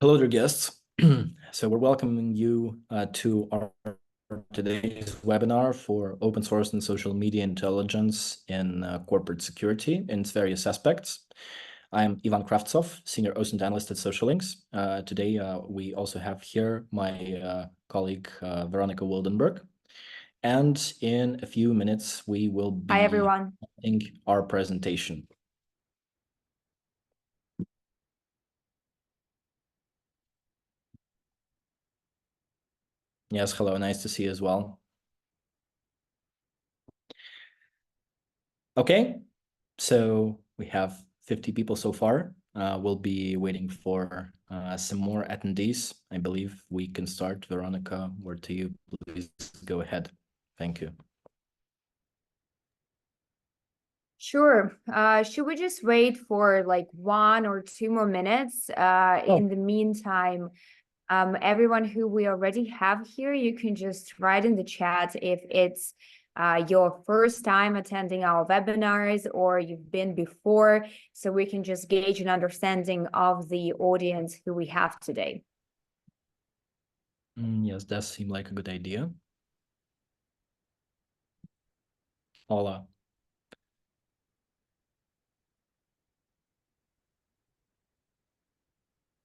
Hello there, guests. So we're welcoming you to our today's webinar for open source and social media intelligence in corporate security in its various aspects. I'm Ivan Kravtsov, Senior OSINT Analyst at SocialLinks. Today, we also have here my colleague, Veronica Wildenberg. And in a few minutes, we will be Hi, everyone. starting our presentation. Yes, hello, nice to see you as well. Okay, so we have 50 people so far. We'll be waiting for some more attendees. I believe we can start. Veronica, word to you. Please go ahead. Thank you. Sure. Should we just wait for like 1 or 2 more minutes? In the meantime, everyone who we already have here, you can just write in the chat if it's your first time attending our webinars or you've been before, so we can just gauge an understanding of the audience who we have today. Yes, does seem like a good idea. Hola.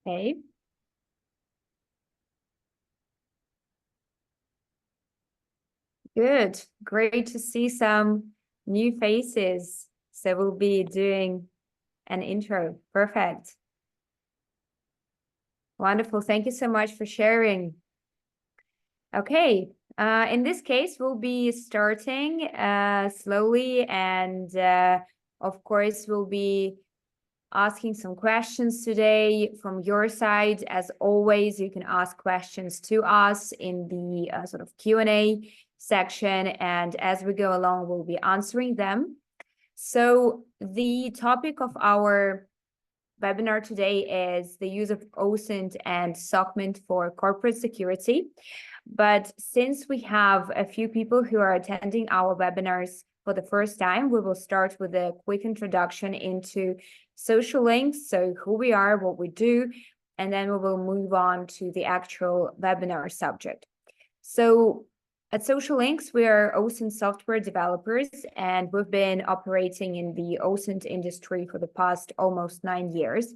Okay. Good. Great to see some new faces. So we'll be doing an intro. Perfect. Wonderful. Thank you so much for sharing. Okay. In this case, we'll be starting slowly, and of course, we'll be asking some questions today from your side. As always, you can ask questions to us in the sort of Q&A section, and as we go along, we'll be answering them. So the topic of our webinar today is the use of OSINT and SOCMINT for corporate security. But since we have a few people who are attending our webinars for the first time, we will start with a quick introduction into SocialLinks, so who we are, what we do, and then we will move on to the actual webinar subject. So at SocialLinks, we are OSINT software developers, and we've been operating in the OSINT industry for the past almost 9 years.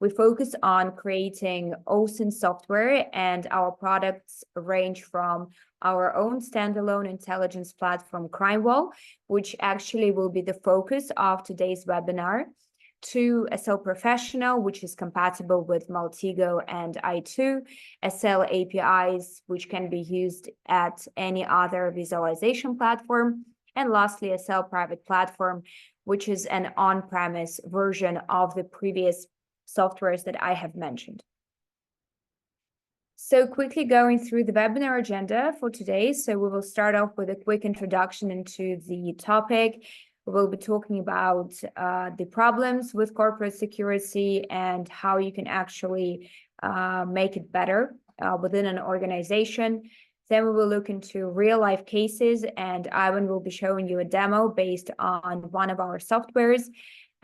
We focus on creating OSINT software, and our products range from our own standalone intelligence platform, CrimeWall, which actually will be the focus of today's webinar, to SL Professional, which is compatible with Maltego and I2, SL APIs, which can be used at any other visualization platform, and lastly, SL Private Platform, which is an on-premise version of the previous softwares that I have mentioned. So quickly going through the webinar agenda for today. So we will start off with a quick introduction into the topic. We will be talking about the problems with corporate security and how you can actually make it better within an organization. Then we will look into real-life cases, and Ivan will be showing you a demo based on one of our softwares.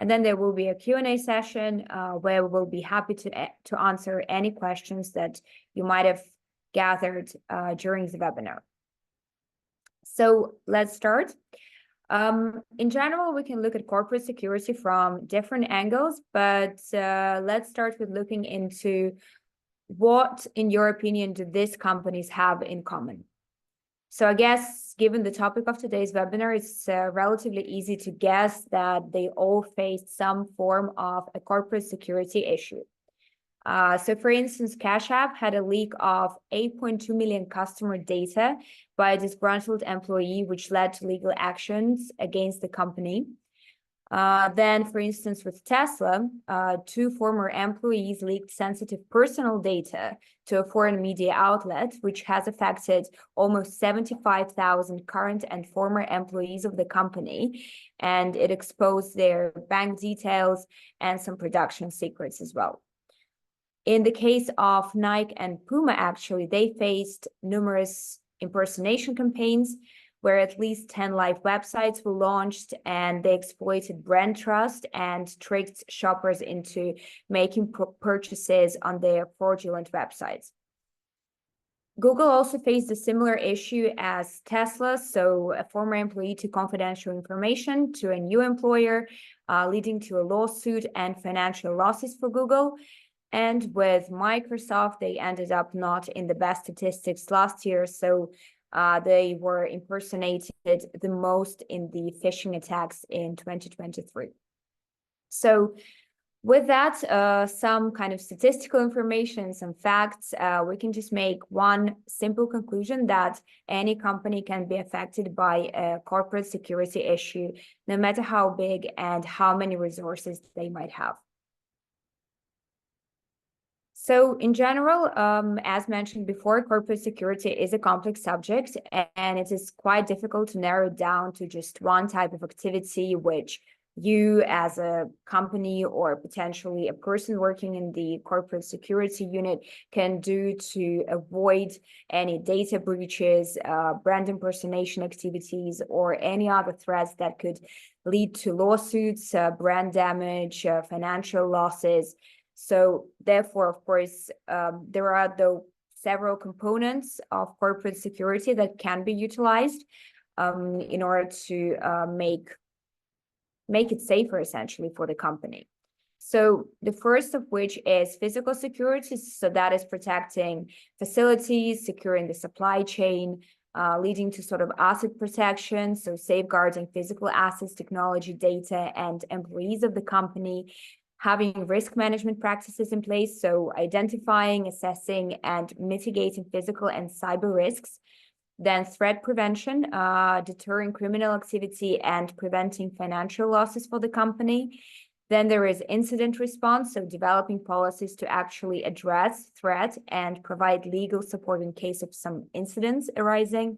And then there will be a Q&A session where we will be happy to answer any questions that you might have gathered during the webinar. So let's start. In general, we can look at corporate security from different angles, but let's start with looking into what, in your opinion, do these companies have in common? So I guess, given the topic of today's webinar, it's relatively easy to guess that they all faced some form of a corporate security issue. So for instance, Cash App had a leak of 8.2 million customer data by a disgruntled employee, which led to legal actions against the company. Then, for instance, with Tesla, 2 former employees leaked sensitive personal data to a foreign media outlet, which has affected almost 75,000 current and former employees of the company, and it exposed their bank details and some production secrets as well. In the case of Nike and Puma, actually, they faced numerous impersonation campaigns, where at least 10 live websites were launched, and they exploited brand trust and tricked shoppers into making purchases on their fraudulent websites. Google also faced a similar issue as Tesla. So a former employee took confidential information to a new employer, leading to a lawsuit and financial losses for Google. And with Microsoft, they ended up not in the best statistics last year. So they were impersonated the most in the phishing attacks in 2023. So with that, some kind of statistical information, some facts, we can just make one simple conclusion that any company can be affected by a corporate security issue, no matter how big and how many resources they might have. So in general, as mentioned before, corporate security is a complex subject, and it is quite difficult to narrow it down to just one type of activity which you as a company or potentially a person working in the corporate security unit can do to avoid any data breaches, brand impersonation activities, or any other threats that could lead to lawsuits, brand damage, financial losses. So therefore, of course, there are though several components of corporate security that can be utilized in order to make it safer, essentially, for the company. So the first of which is physical security. So that is protecting facilities, securing the supply chain, leading to sort of asset protection. So safeguarding physical assets, technology, data, and employees of the company, having risk management practices in place. So identifying, assessing, and mitigating physical and cyber risks. Then threat prevention, deterring criminal activity and preventing financial losses for the company. Then there is incident response, so developing policies to actually address threat and provide legal support in case of some incidents arising.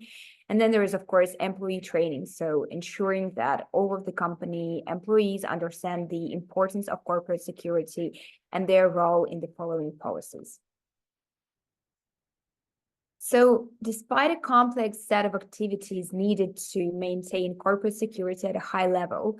And then there is, of course, employee training, so ensuring that all of the company employees understand the importance of corporate security and their role in the following policies. So despite a complex set of activities needed to maintain corporate security at a high level,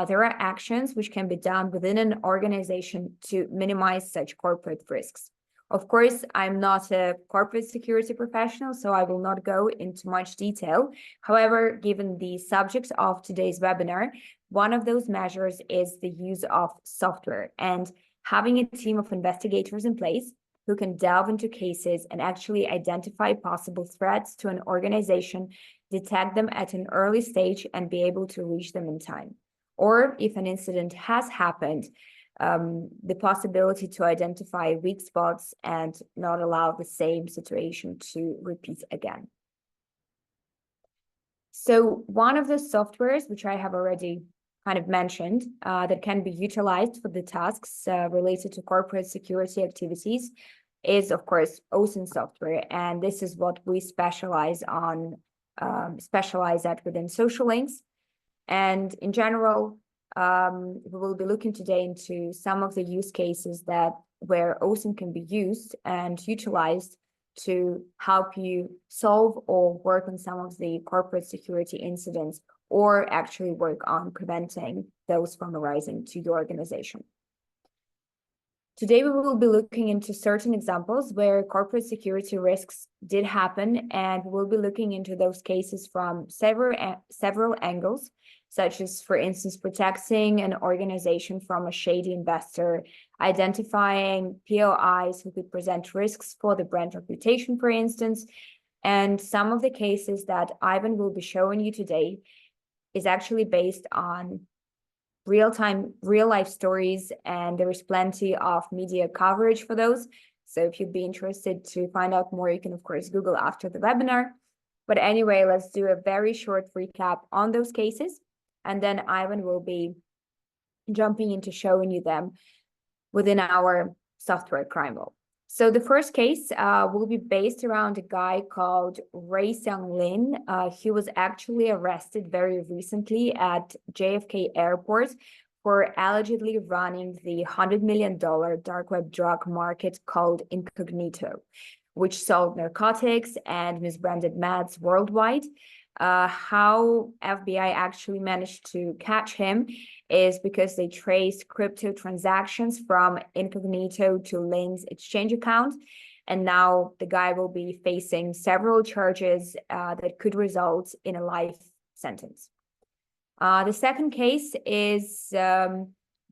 there are actions which can be done within an organization to minimize such corporate risks. Of course, I'm not a corporate security professional, so I will not go into much detail. However, given the subject of today's webinar, one of those measures is the use of software and having a team of investigators in place who can delve into cases and actually identify possible threats to an organization, detect them at an early stage, and be able to reach them in time. Or if an incident has happened, the possibility to identify weak spots and not allow the same situation to repeat again. So one of the softwares, which I have already kind of mentioned, that can be utilized for the tasks related to corporate security activities is, of course, OSINT software. And this is what we specialize at within Social Links. And in general, we will be looking today into some of the use cases where OSINT can be used and utilized to help you solve or work on some of the corporate security incidents, or actually work on preventing those from arising to your organization. Today, we will be looking into certain examples where corporate security risks did happen, and we'll be looking into those cases from several angles, such as, for instance, protecting an organization from a shady investor, identifying POIs who could present risks for the brand reputation, for instance. And some of the cases that Ivan will be showing you today is actually based on real life stories, and there is plenty of media coverage for those. So if you'd be interested to find out more, you can of course Google after the webinar. But anyway, let's do a very short recap on those cases, and then Ivan will be jumping into showing you them within our software crime wall. So the first case will be based around a guy called Ray Seung Lin. He was actually arrested very recently at JFK Airport for allegedly running the $100 million dark web drug market called Incognito, which sold narcotics and misbranded meds worldwide. How FBI actually managed to catch him is because they traced crypto transactions from incognito to Lynn's exchange account. And now the guy will be facing several charges that could result in a life sentence. The second case is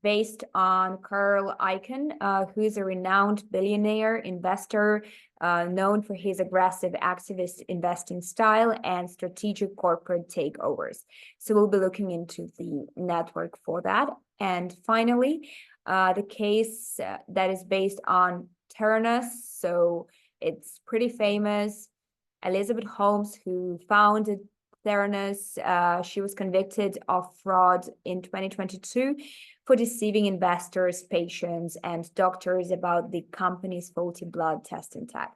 based on Carl Icahn, who is a renowned billionaire investor known for his aggressive activist investing style and strategic corporate takeovers. So we'll be looking into the network for that. And finally, the case that is based on Theranos. So it's pretty famous. Elizabeth Holmes, who founded Theranos, she was convicted of fraud in 2022 for deceiving investors, patients, and doctors about the company's faulty blood testing tech.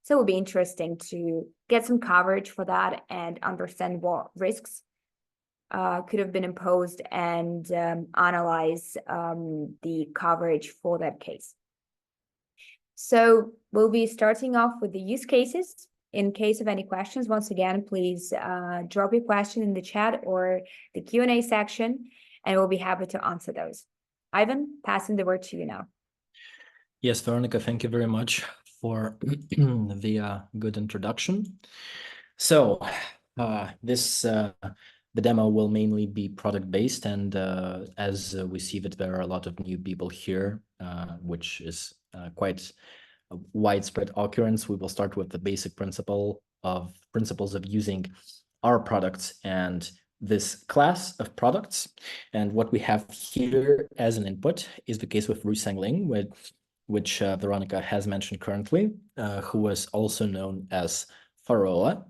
So it will be interesting to get some coverage for that and understand what risks could have been imposed and analyze the coverage for that case. So we'll be starting off with the use cases. In case of any questions, once again, please drop your question in the chat or the Q&A section, and we'll be happy to answer those. Ivan, passing the word to you now. Yes, Veronica, thank you very much for the good introduction. So the demo will mainly be product-based, and as we see that there are a lot of new people here, which is quite a widespread occurrence, we will start with the basic principles of using our products and this class of products. And what we have here as an input is the case with Ru Sangling, which Veronica has mentioned currently, who was also known as Faroa,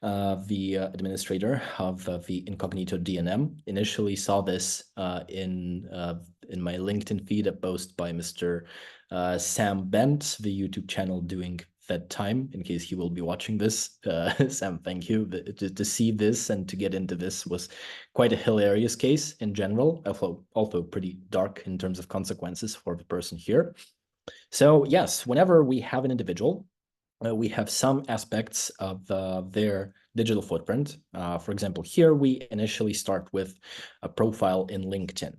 the administrator of the incognito DNM. Initially saw this in my LinkedIn feed, a post by Mr. Sam Bent, the YouTube channel Doing Fed Time, in case he will be watching this. Sam, thank you. To see this and to get into this was quite a hilarious case in general, although pretty dark in terms of consequences for the person here. So yes, whenever we have an individual, we have some aspects of their digital footprint. For example, here we initially start with a profile in LinkedIn.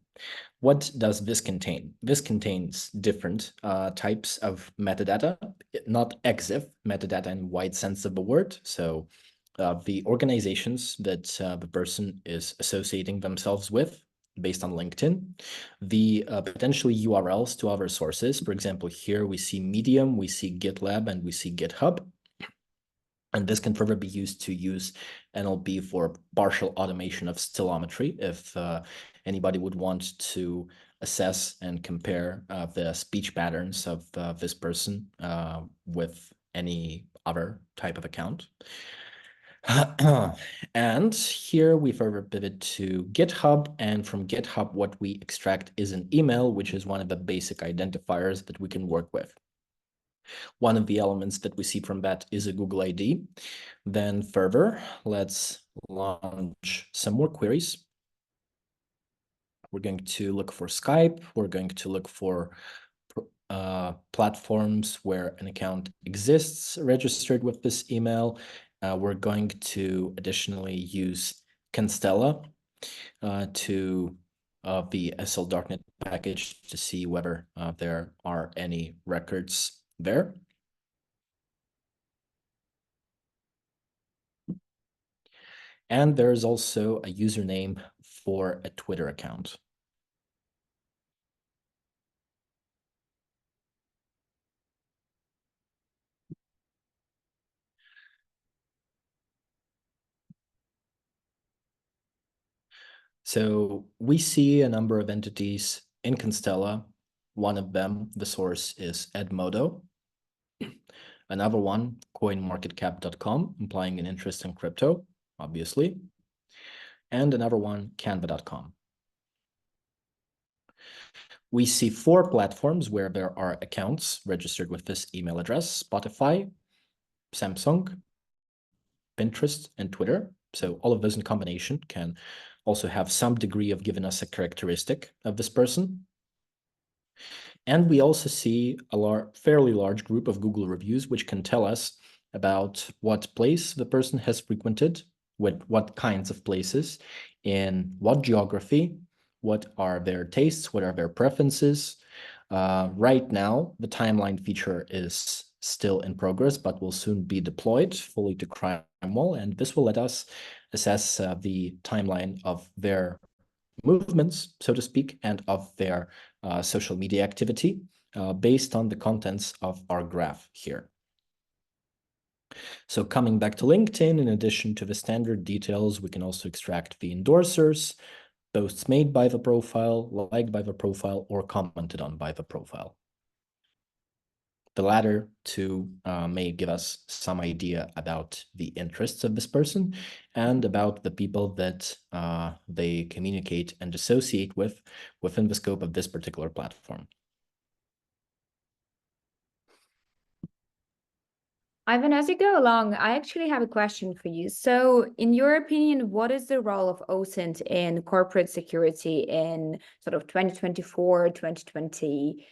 What does this contain? This contains different types of metadata, not EXIF metadata in wide sense of the word. So the organizations that the person is associating themselves with based on LinkedIn, the potentially URLs to other sources. For example, here we see Medium, we see GitLab, and we see GitHub. And this can further be used to use NLP for partial automation of styllometry if anybody would want to assess and compare the speech patterns of this person with any other type of account. And here we further pivot to GitHub, and from GitHub what we extract is an email, which is one of the basic identifiers that we can work with. One of the elements that we see from that is a Google ID. Then further, let's launch some more queries. We're going to look for Skype. We're going to look for platforms where an account exists registered with this email. We're going to additionally use Constella to the SL Darknet package to see whether there are any records there. And there is also a username for a Twitter account. So we see a number of entities in Constella. One of them, the source is Edmodo. Another one, coinmarketcap.com, implying an interest in crypto, obviously. And another one, canva.com. We see 4 platforms where there are accounts registered with this email address: Spotify, Samsung, Pinterest, and Twitter. So all of those in combination can also have some degree of giving us a characteristic of this person. And we also see a fairly large group of Google reviews, which can tell us about what place the person has frequented, what kinds of places, in what geography, what are their tastes, what are their preferences. Right now, the timeline feature is still in progress, but will soon be deployed fully to CrimeWall, and this will let us assess the timeline of their movements, so to speak, and of their social media activity based on the contents of our graph here. So coming back to LinkedIn, in addition to the standard details, we can also extract the endorsers, posts made by the profile, liked by the profile, or commented on by the profile. The latter two may give us some idea about the interests of this person and about the people that they communicate and associate with within the scope of this particular platform. Ivan, as you go along, I actually have a question for you. So, in your opinion, what is the role of OSINT in corporate security in sort of 2024, 2020,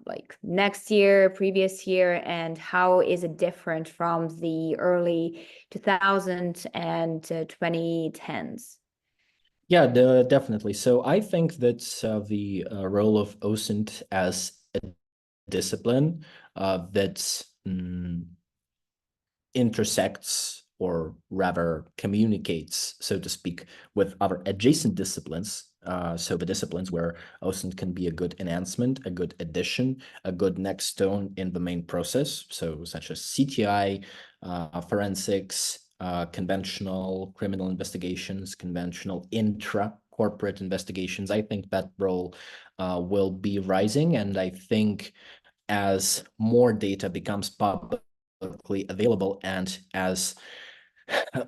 like next year, previous year, and how is it different from the early 2000s and 2010s? Yeah, definitely. So I think that the role of OSINT as a discipline that intersects, or rather communicates, so to speak, with other adjacent disciplines. So the disciplines where OSINT can be a good enhancement, a good addition, a good next stone in the main process. So such as CTI, forensics, conventional criminal investigations, conventional intra-corporate investigations. I think that role will be rising, and I think as more data becomes publicly available and as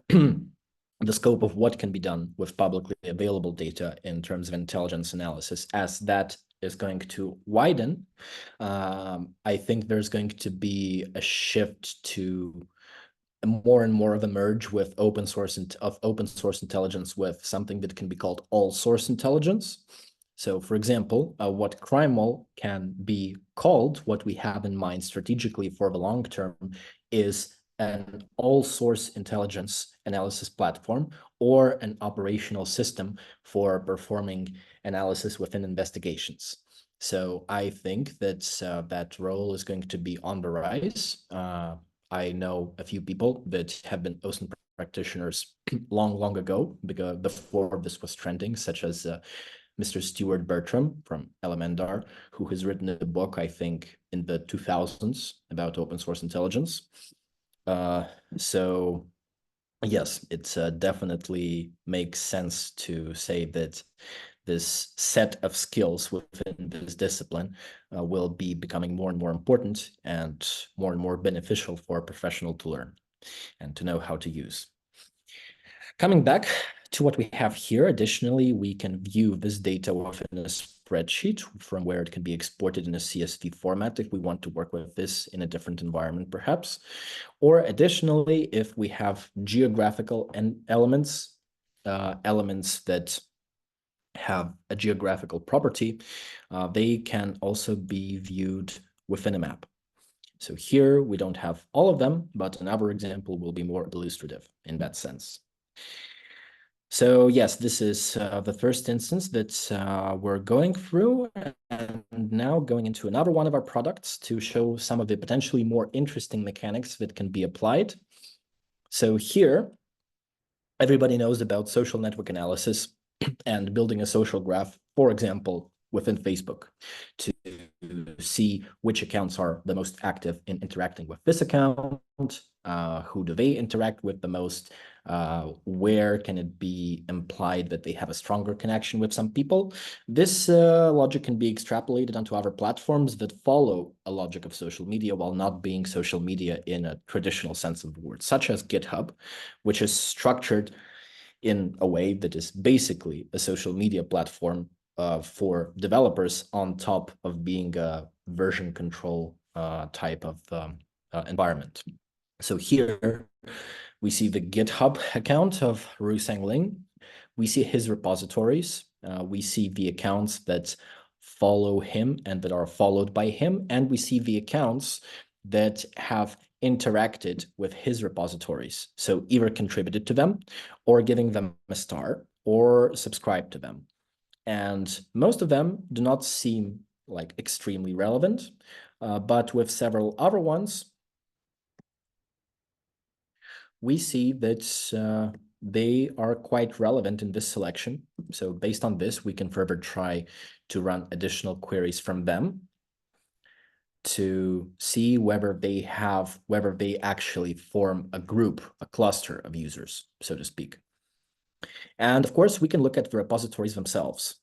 the scope of what can be done with publicly available data in terms of intelligence analysis, as that is going to widen, I think there's going to be a shift to more and more of a merge with open source intelligence with something that can be called all source intelligence. So, for example, what CrimeWall can be called, what we have in mind strategically for the long term, is an all-source intelligence analysis platform or an operational system for performing analysis within investigations. So I think that that role is going to be on the rise. I know a few people that have been OSINT practitioners long ago, because before this was trending, such as Mr. Stuart Bertram from Elemendar, who has written a book, I think, in the 2000s about open source intelligence. So yes, it definitely makes sense to say that this set of skills within this discipline will be becoming more and more important and more beneficial for a professional to learn and to know how to use. Coming back to what we have here, additionally, we can view this data within a spreadsheet from where it can be exported in a CSV format if we want to work with this in a different environment, perhaps. Or additionally, if we have geographical elements, elements that have a geographical property, they can also be viewed within a map. So here we don't have all of them, but another example will be more illustrative in that sense. So yes, this is the first instance that we're going through, and now going into another one of our products to show some of the potentially more interesting mechanics that can be applied. So here, everybody knows about social network analysis and building a social graph, for example, within Facebook, to see which accounts are the most active in interacting with this account, who do they interact with the most, where can it be implied that they have a stronger connection with some people. This logic can be extrapolated onto other platforms that follow a logic of social media while not being social media in a traditional sense of the word, such as GitHub, which is structured in a way that is basically a social media platform for developers on top of being a version control type of environment. So here we see the GitHub account of Ru Sangling. We see his repositories. We see the accounts that follow him and that are followed by him. And we see the accounts that have interacted with his repositories. So either contributed to them or giving them a star or subscribed to them. And most of them do not seem like extremely relevant, but with several other ones, we see that they are quite relevant in this selection. So based on this, we can further try to run additional queries from them to see whether they actually form a group, a cluster of users, so to speak. And of course, we can look at the repositories themselves.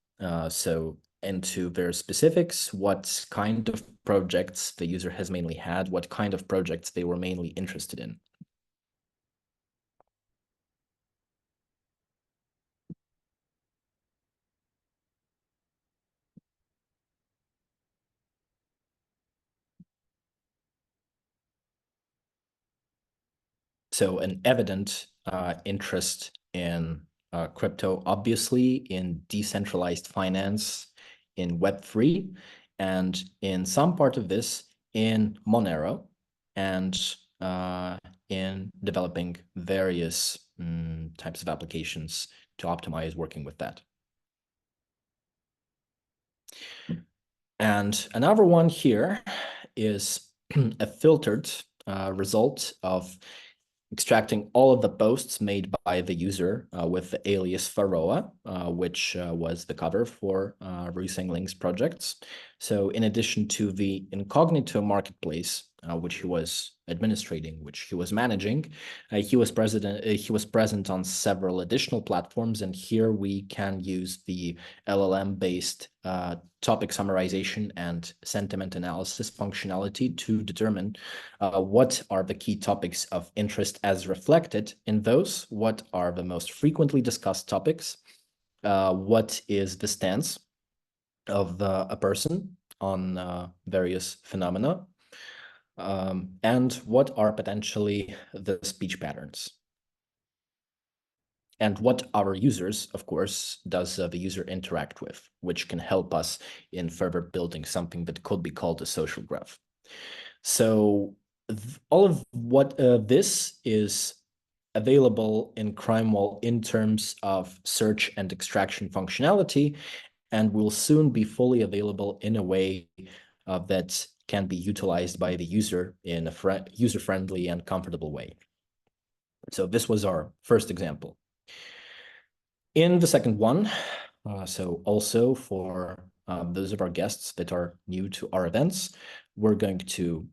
So into their specifics, what kind of projects the user has mainly had, what kind of projects they were mainly interested in. So an evident interest in crypto, obviously in decentralized finance, in Web3, and in some part of this in Monero, and in developing various types of applications to optimize working with that. And another one here is a filtered result of extracting all of the posts made by the user with the alias Pharaoh, which was the cover for Ruseng Link's projects. So in addition to the incognito marketplace, which he was administrating, which he was managing, he was present on several additional platforms, and here we can use the LLM-based topic summarization and sentiment analysis functionality to determine what are the key topics of interest as reflected in those, what are the most frequently discussed topics, what is the stance of a person on various phenomena, and what are potentially the speech patterns. And what our users, of course, does the user interact with, which can help us in further building something that could be called a social graph. So all of what this is available in CrimeWall in terms of search and extraction functionality, and will soon be fully available in a way that can be utilized by the user in a user-friendly and comfortable way. So this was our first example. In the second one, so also for those of our guests that are new to our events, we're going to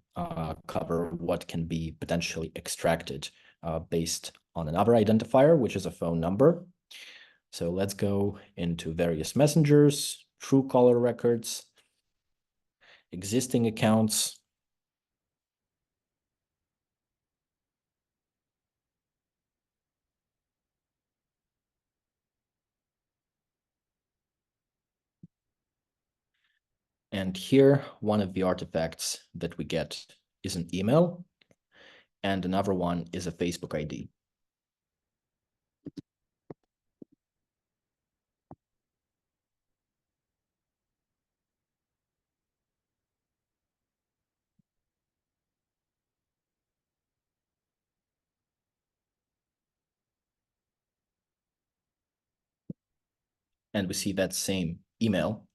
cover what can be potentially extracted based on another identifier, which is a phone number. So let's go into various messengers, Truecaller records, existing accounts, and here, one of the artifacts that we get is an email, and another one is a Facebook ID. And we see that same email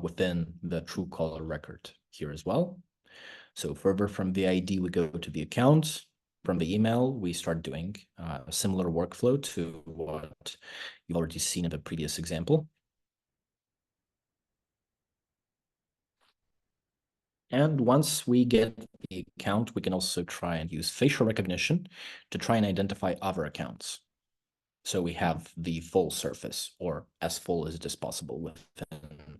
within the Truecaller record here as well. So further from the ID, we go to the account. From the email, we start doing a similar workflow to what you've already seen in the previous example. And once we get the account, we can also try and use facial recognition to try and identify other accounts. So we have the full surface, or as full as it is possible within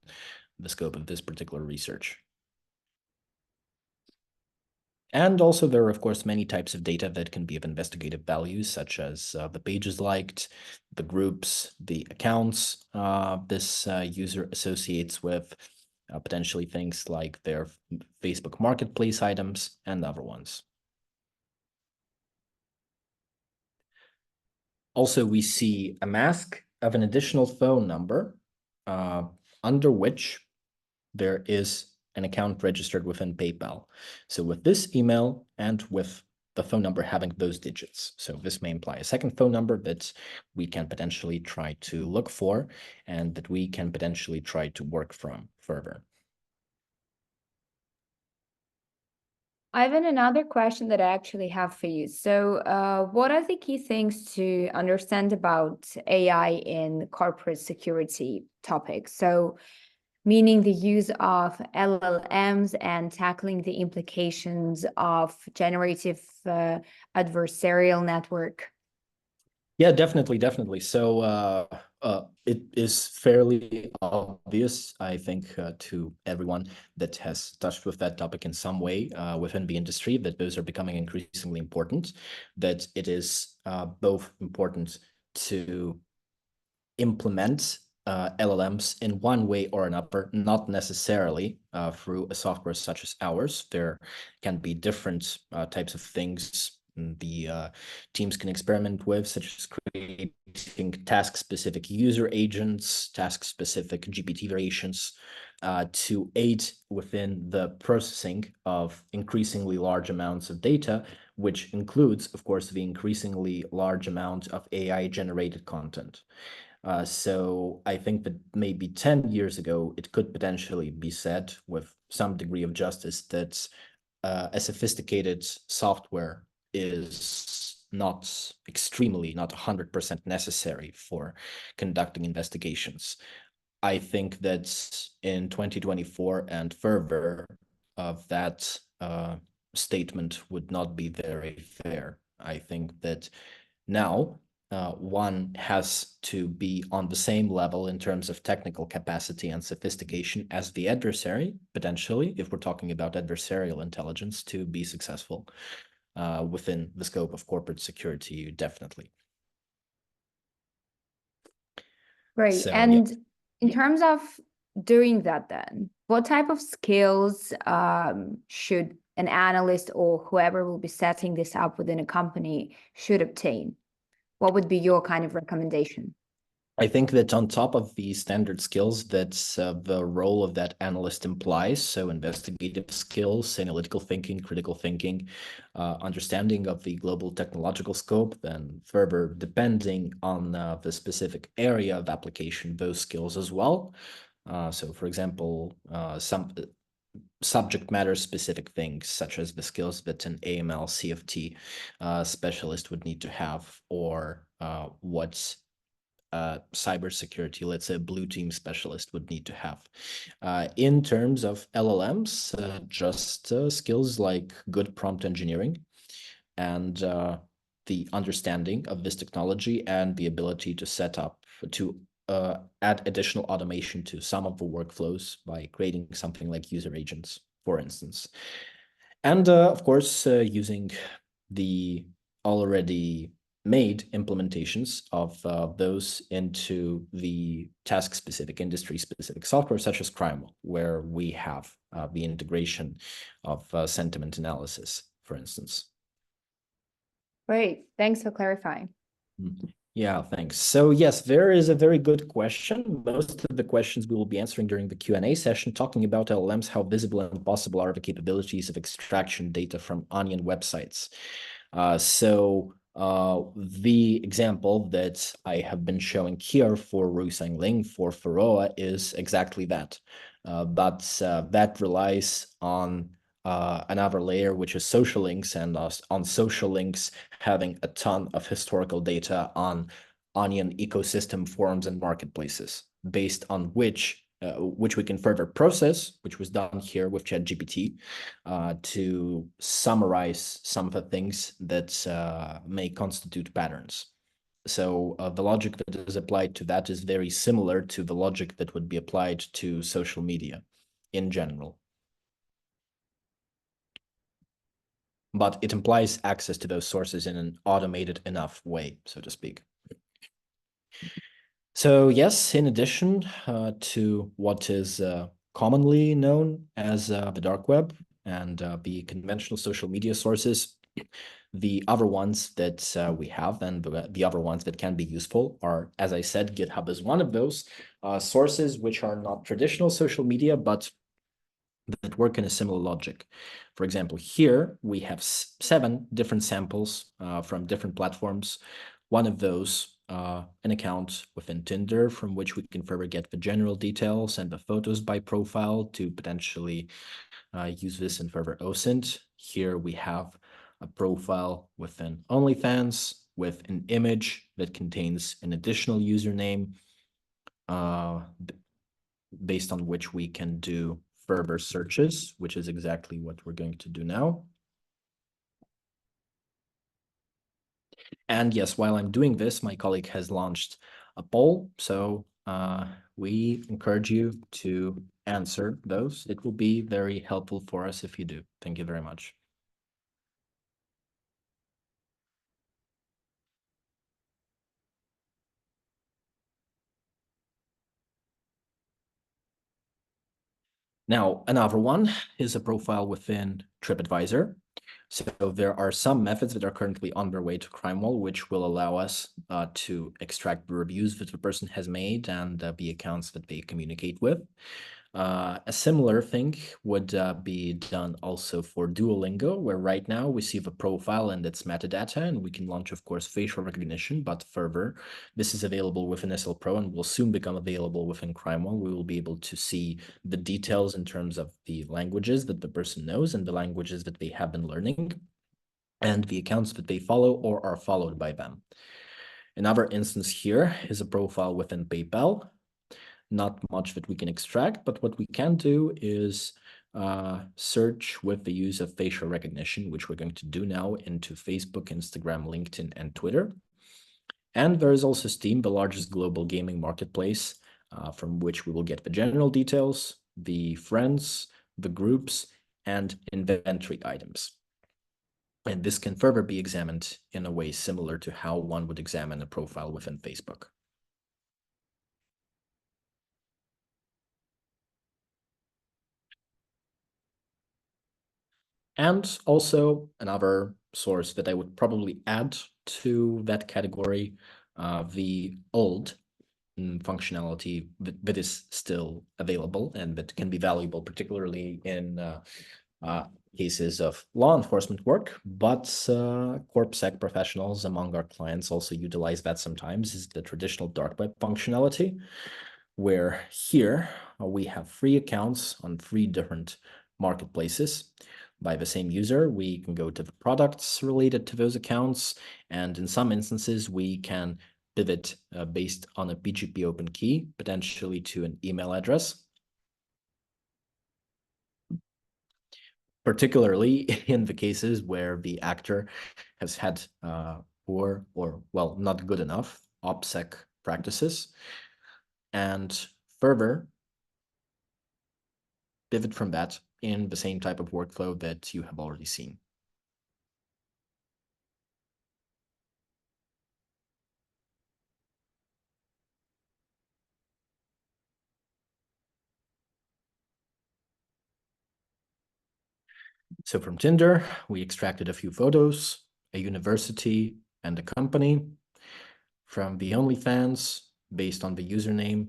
the scope of this particular research. And also there are, of course, many types of data that can be of investigative value, such as the pages liked, the groups, the accounts this user associates with, potentially things like their Facebook Marketplace items and other ones. Also, we see a mask of an additional phone number under which there is an account registered within PayPal. So with this email and with a phone number having those digits. So this may imply a second phone number that we can potentially try to look for and that we can potentially try to work from further. Ivan, another question that I actually have for you. So, what are the key things to understand about AI in corporate security topics? So, meaning the use of LLMs and tackling the implications of generative adversarial network. Yeah, definitely. So it is fairly obvious, I think, to everyone that has touched with that topic in some way within the industry, that those are becoming increasingly important, that it is both important to implement LLMs in one way or another, not necessarily through a software such as ours. There can be different types of things the teams can experiment with, such as creating task-specific user agents, task-specific GPT variations, to aid within the processing of increasingly large amounts of data, which includes, of course, the increasingly large amount of AI-generated content. So I think that maybe 10 years ago, it could potentially be said with some degree of justice that a sophisticated software is not 100% necessary for conducting investigations. I think that in 2024 and further, that statement would not be very fair. I think that now one has to be on the same level in terms of technical capacity and sophistication as the adversary, potentially, if we're talking about adversarial intelligence, to be successful within the scope of corporate security, definitely. Great. So, and yeah. In terms of doing that, then, what type of skills should an analyst or whoever will be setting this up within a company should obtain? What would be your kind of recommendation? I think that on top of the standard skills that the role of that analyst implies, so investigative skills, analytical thinking, critical thinking, understanding of the global technological scope, then further, depending on the specific area of application, those skills as well. So, for example, some subject matter specific things, such as the skills that an AML CFT specialist would need to have, or what cybersecurity, let's say a blue team specialist would need to have. In terms of LLMs, just skills like good prompt engineering and the understanding of this technology and the ability to set up, to add additional automation to some of the workflows by creating something like user agents, for instance. And of course, using the already made implementations of those into the task-specific, industry-specific software, such as Crime, where we have the integration of sentiment analysis, for instance. Great. Thanks for clarifying. Yeah, thanks. So yes, there is a very good question. Most of the questions we will be answering during the Q&A session, talking about LLMs, how visible and possible are the capabilities of extraction data from onion websites. The example that I have been showing here for Ling for Furroa is exactly that. But that relies on another layer, which is social links, and on social links having a ton of historical data on onion ecosystem forums and marketplaces, based on which we can further process, which was done here with ChatGPT, to summarize some of the things that may constitute patterns. So the logic that is applied to that is very similar to the logic that would be applied to social media in general. But it implies access to those sources in an automated enough way, so to speak. So yes, in addition to what is commonly known as the dark web and the conventional social media sources, the other ones that we have and the other ones that can be useful are, as I said, GitHub is one of those sources which are not traditional social media, but that work in a similar logic. For example, here we have 7 different samples from different platforms. One of those, an account within Tinder, from which we can further get the general details and the photos by profile to potentially use this in further OSINT. Here we have a profile within OnlyFans with an image that contains an additional username based on which we can do further searches, which is exactly what we're going to do now. And yes, while I'm doing this, my colleague has launched a poll. So we encourage you to answer those. It will be very helpful for us if you do. Thank you very much. Now, another one is a profile within TripAdvisor. So there are some methods that are currently on their way to CrimeWall, which will allow us to extract the reviews that the person has made and the accounts that they communicate with. A similar thing would be done also for Duolingo, where right now we see the profile and its metadata, and we can launch, of course, facial recognition, but further, this is available within SL Pro and will soon become available within CrimeWall. We will be able to see the details in terms of the languages that the person knows and the languages that they have been learning, and the accounts that they follow or are followed by them. Another instance here is a profile within PayPal. Not much that we can extract, but what we can do is search with the use of facial recognition, which we're going to do now into Facebook, Instagram, LinkedIn, and Twitter. And there is also Steam, the largest global gaming marketplace, from which we will get the general details, the friends, the groups, and inventory items. And this can further be examined in a way similar to how one would examine a profile within Facebook. And also another source that I would probably add to that category, the old functionality that is still available and that can be valuable, particularly in cases of law enforcement work, but CorpSec professionals among our clients also utilize that sometimes, is the traditional dark web functionality, where here we have free accounts on 3 different marketplaces by the same user. We can go to the products related to those accounts, and in some instances, we can pivot based on a PGP open key, potentially to an email address. Particularly in the cases where the actor has had poor or, well, not good enough OPSEC practices, and further pivot from that in the same type of workflow that you have already seen. So from Tinder, we extracted a few photos, a university, and a company. From the OnlyFans, based on the username,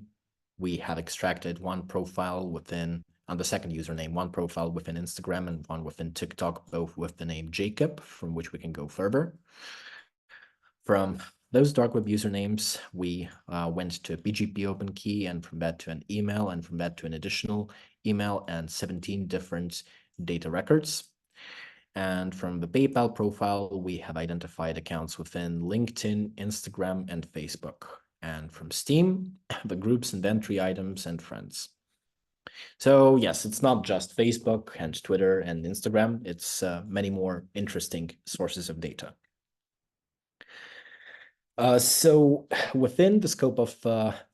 we have extracted one profile within, on the second username, one profile within Instagram and one within TikTok, both with the name Jacob, from which we can go further. From those dark web usernames, we went to a PGP open key, and from that to an email, and from that to an additional email, and 17 different data records. And from the PayPal profile, we have identified accounts within LinkedIn, Instagram, and Facebook. And from Steam, the groups, inventory items, and friends. So yes, it's not just Facebook and Twitter and Instagram. It's many more interesting sources of data. So within the scope of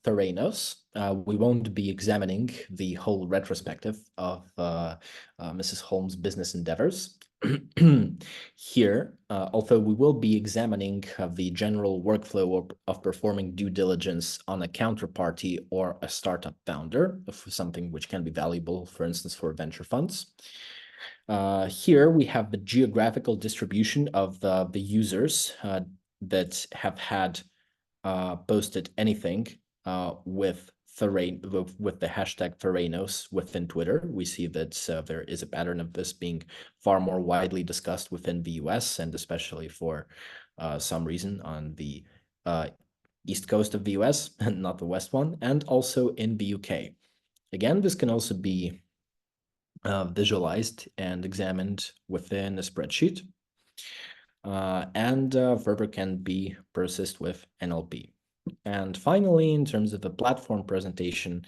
Theranos, we won't be examining the whole retrospective of Mrs. Holmes' business endeavors. Here, although we will be examining the general workflow of performing due diligence on a counterparty or a startup founder, for something which can be valuable, for instance, for venture funds. Here we have the geographical distribution of the users that have had posted anything with with the hashtag Theranos within Twitter. We see that there is a pattern of this being far more widely discussed within the US, and especially for some reason on the east coast of the US and not the west one, and also in the UK. Again, this can also be visualized and examined within a spreadsheet, and further can be processed with NLP. And finally, in terms of the platform presentation,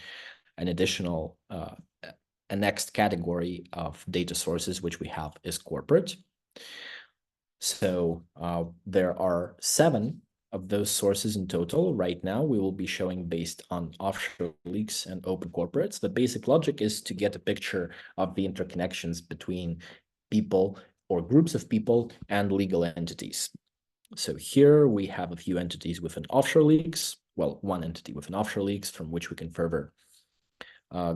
an additional, a next category of data sources which we have is corporate. So there are 7 of those sources in total. Right now, we will be showing based on offshore leaks and open corporates. The basic logic is to get a picture of the interconnections between people or groups of people and legal entities. So here we have a few entities with an offshore leaks. Well, one entity with an offshore leaks from which we can further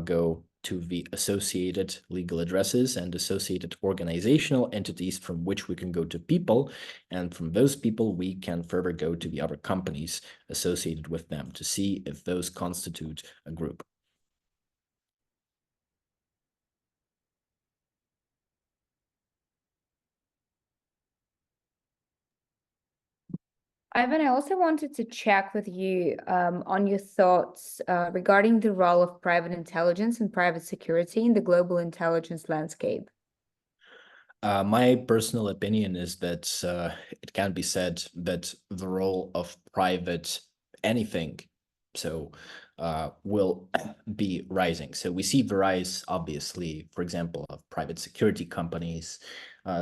go to the associated legal addresses and associated organizational entities from which we can go to people. And from those people, we can further go to the other companies associated with them to see if those constitute a group. Ivan, I also wanted to check with you on your thoughts regarding the role of private intelligence and private security in the global intelligence landscape. My personal opinion is that it can be said that the role of private anything will be rising. So we see the rise, obviously, for example, of private security companies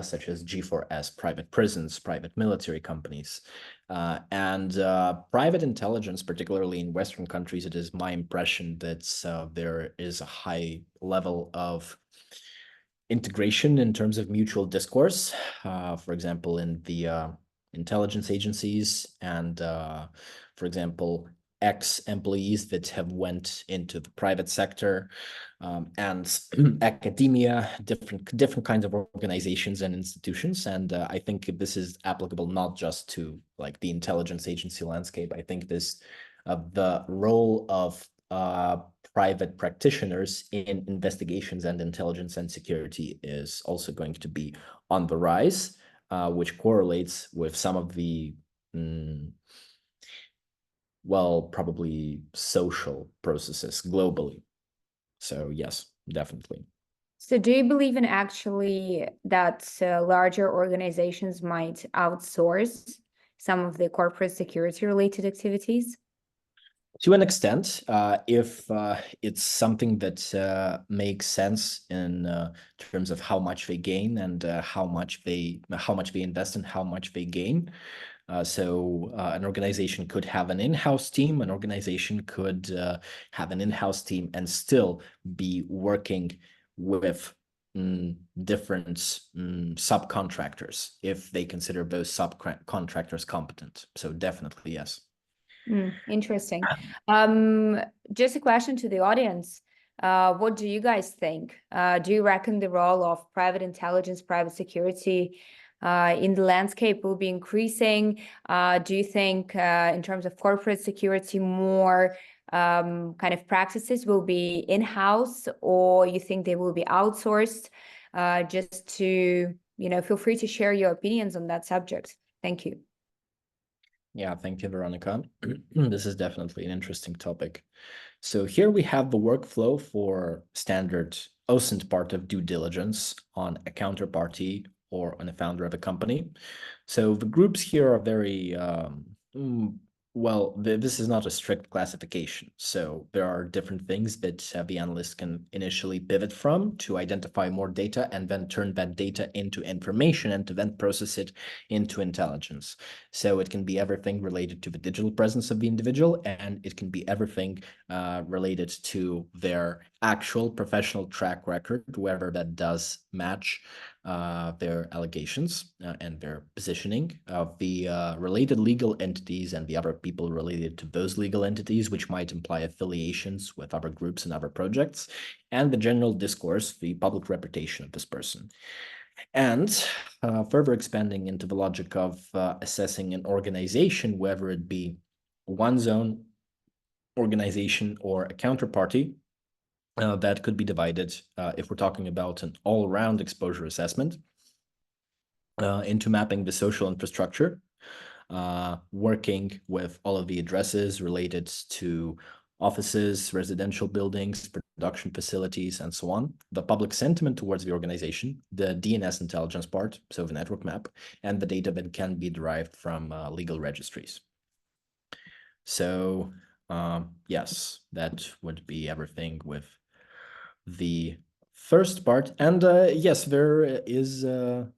such as G4S, private prisons, private military companies, and private intelligence, particularly in Western countries. It is my impression that there is a high level of integration in terms of mutual discourse, for example, in the intelligence agencies and, for example, ex-employees that have went into the private sector and academia, different kinds of organizations and institutions. And I think this is applicable not just to like the intelligence agency landscape. I think the role of private practitioners in investigations and intelligence and security is also going to be on the rise, which correlates with some of the, well, probably social processes globally. So yes, definitely. So do you believe in actually that larger organizations might outsource some of the corporate security related activities? To an extent, if it's something that makes sense in terms of how much they gain and how much they invest and how much they gain. So an organization could have an in-house team. An organization could have an in-house team and still be working with different subcontractors if they consider those subcontractors competent. So definitely, yes. Interesting. Just a question to the audience. What do you guys think? Do you reckon the role of private intelligence, private security in the landscape will be increasing? Do you think in terms of corporate security, more kind of practices will be in-house, or you think they will be outsourced? Just to, feel free to share your opinions on that subject. Thank you. Yeah, thank you, Veronica. This is definitely an interesting topic. So here we have the workflow for standard OSINT part of due diligence on a counterparty or on a founder of a company. So the groups here are very, well, this is not a strict classification. So there are different things that the analyst can initially pivot from to identify more data and then turn that data into information and to then process it into intelligence. So it can be everything related to the digital presence of the individual, and it can be everything related to their actual professional track record, whether that does match their allegations and their positioning of the related legal entities and the other people related to those legal entities, which might imply affiliations with other groups and other projects, and the general discourse, the public reputation of this person. And further expanding into the logic of assessing an organization, whether it be one zone organization or a counterparty that could be divided, if we're talking about an all-around exposure assessment, into mapping the social infrastructure, working with all of the addresses related to offices, residential buildings, production facilities, and so on, the public sentiment towards the organization, the DNS intelligence part, so the network map, and the data that can be derived from legal registries. So yes, that would be everything with the first part. And yes, there is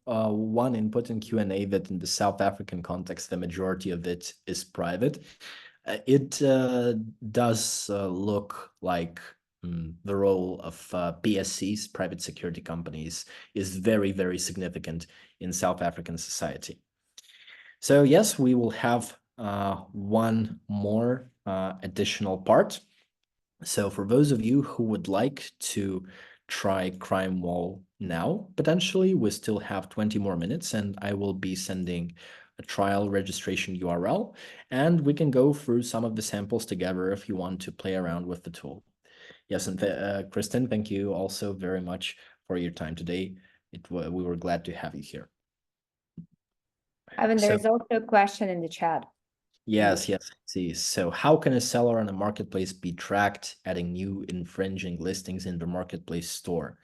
one input in Q&A that in the South African context, the majority of it is private. It does look like the role of PSCs, private security companies, is very, very significant in South African society. So yes, we will have one more additional part. So for those of you who would like to try Crime Wall now, potentially, we still have 20 more minutes, and I will be sending a trial registration URL, and we can go through some of the samples together if you want to play around with the tool. Yes, and Kristen, thank you also very much for your time today. We were glad to have you here. Ivan, there's also a question in the chat. Yes, I see. So how can a seller on a marketplace be tracked adding new infringing listings in the marketplace store?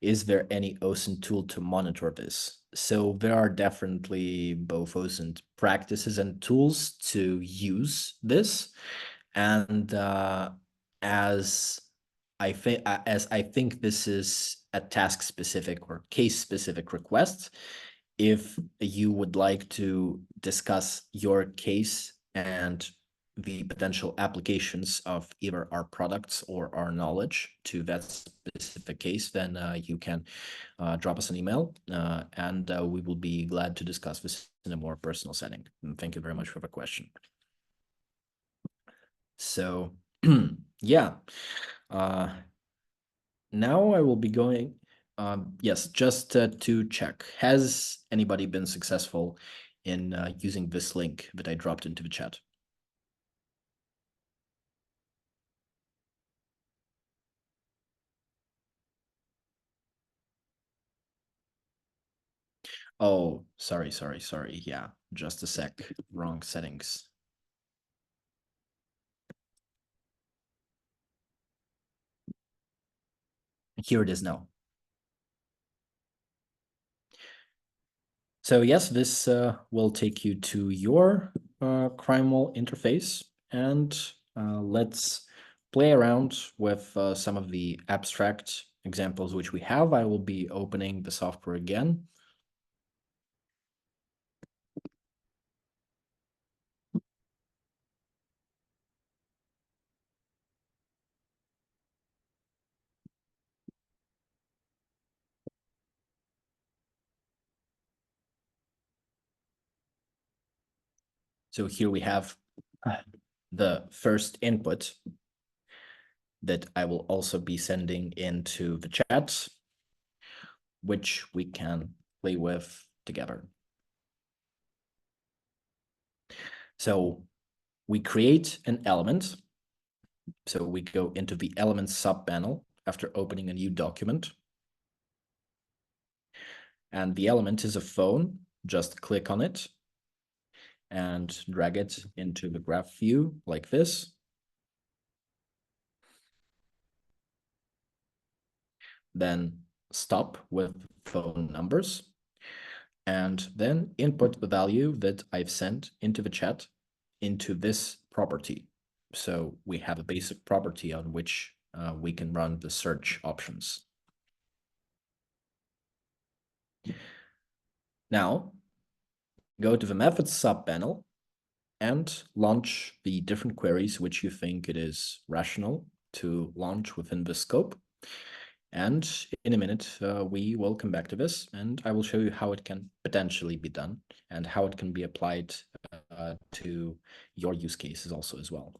Is there any OSINT tool to monitor this? So there are definitely both OSINT practices and tools to use this. And as I think this is a task specific or case specific request, if you would like to discuss your case and the potential applications of either our products or our knowledge to that specific case, then you can drop us an email, and we will be glad to discuss this in a more personal setting. And thank you very much for the question. So yeah, now I will be going, yes, just to check, has anybody been successful in using this link that I dropped into the chat? Oh, sorry. Yeah, just a sec. Wrong settings. Here it is now. So yes, this will take you to your Crime Wall interface, and let's play around with some of the abstract examples which we have. I will be opening the software again. So here we have the first input that I will also be sending into the chat, which we can play with together. So we create an element. So we go into the elements sub-panel after opening a new document. And the element is a phone. Just click on it and drag it into the graph view like this. Then stop with phone numbers, and then input the value that I've sent into the chat into this property. So we have a basic property on which we can run the search options. Now, go to the methods sub-panel and launch the different queries which you think it is rational to launch within the scope. And in a minute, we will come back to this, and I will show you how it can potentially be done and how it can be applied to your use cases also as well.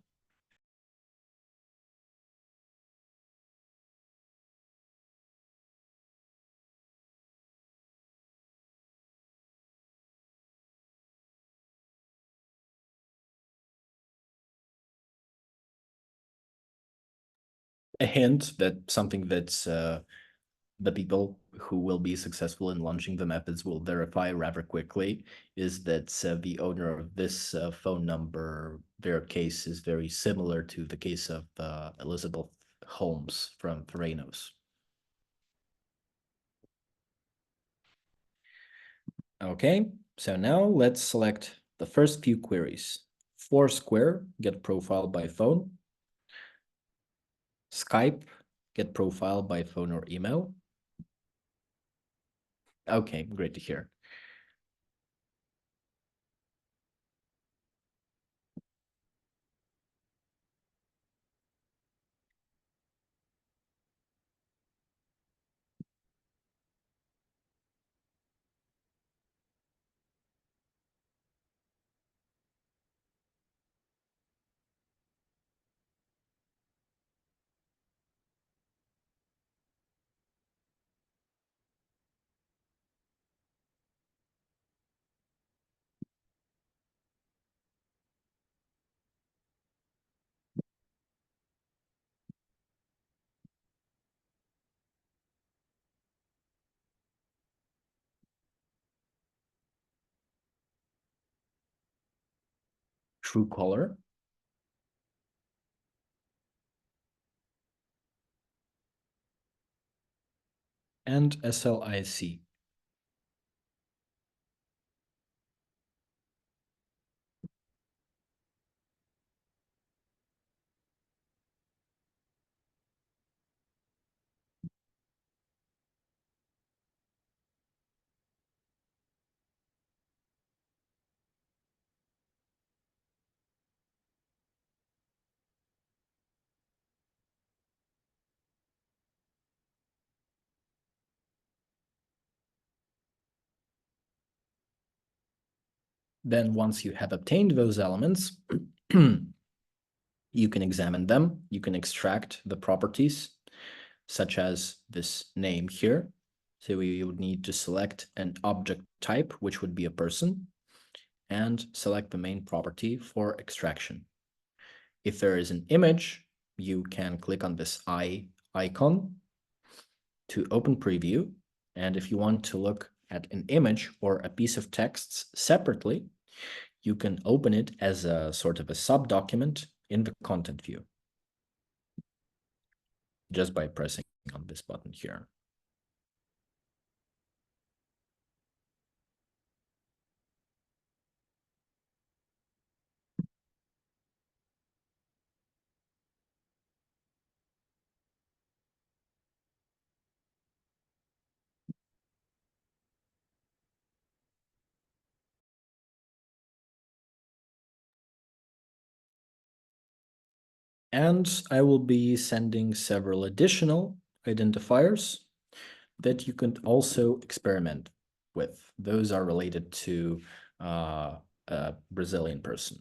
a hint that something that's the people who will be successful in launching the methods will verify rather quickly is that the owner of this phone number, their case is very similar to the case of Elizabeth Holmes from Theranos. Okay, so now let's select the first few queries. Foursquare, get profile by phone. Skype, get profile by phone or email. Okay, great to hear. Truecaller. And SLIC. Then once you have obtained those elements, you can examine them. You can extract the properties, such as this name here. So you would need to select an object type, which would be a person, and select the main property for extraction. If there is an image, you can click on this eye icon to open preview. And if you want to look at an image or a piece of text separately, you can open it as a sort of a sub-document in the content view just by pressing on this button here. And I will be sending several additional identifiers that you can also experiment with. Those are related to a Brazilian person.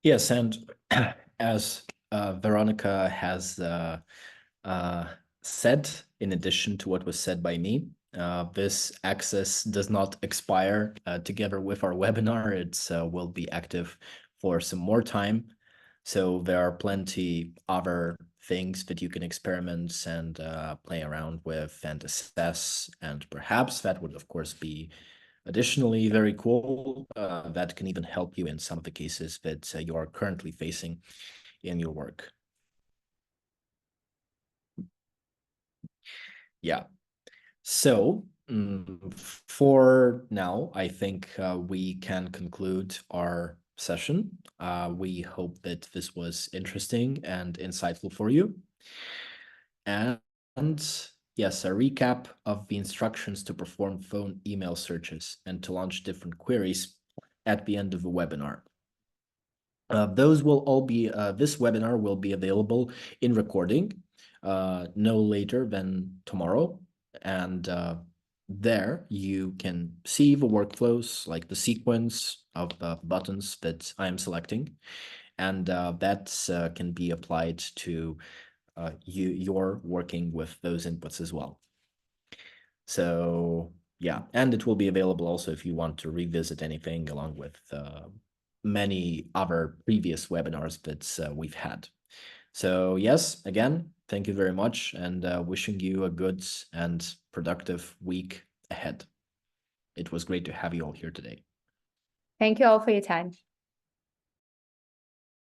Yes, and as Veronica has said, in addition to what was said by me, this access does not expire together with our webinar. It will be active for some more time. So there are plenty other things that you can experiment and play around with and assess. And perhaps that would, of course, be additionally very cool. That can even help you in some of the cases that you are currently facing in your work. Yeah. So for now, I think we can conclude our session. We hope that this was interesting and insightful for you. And yes, a recap of the instructions to perform phone email searches and to launch different queries at the end of the webinar. Those will all be, this webinar will be available in recording no later than tomorrow. And there you can see the workflows, like the sequence of buttons that I am selecting. And that can be applied to you're working with those inputs as well. So yeah, and it will be available also if you want to revisit anything along with many other previous webinars that we've had. So yes, again, thank you very much, and wishing you a good and productive week ahead. It was great to have you all here today. Thank you all for your time.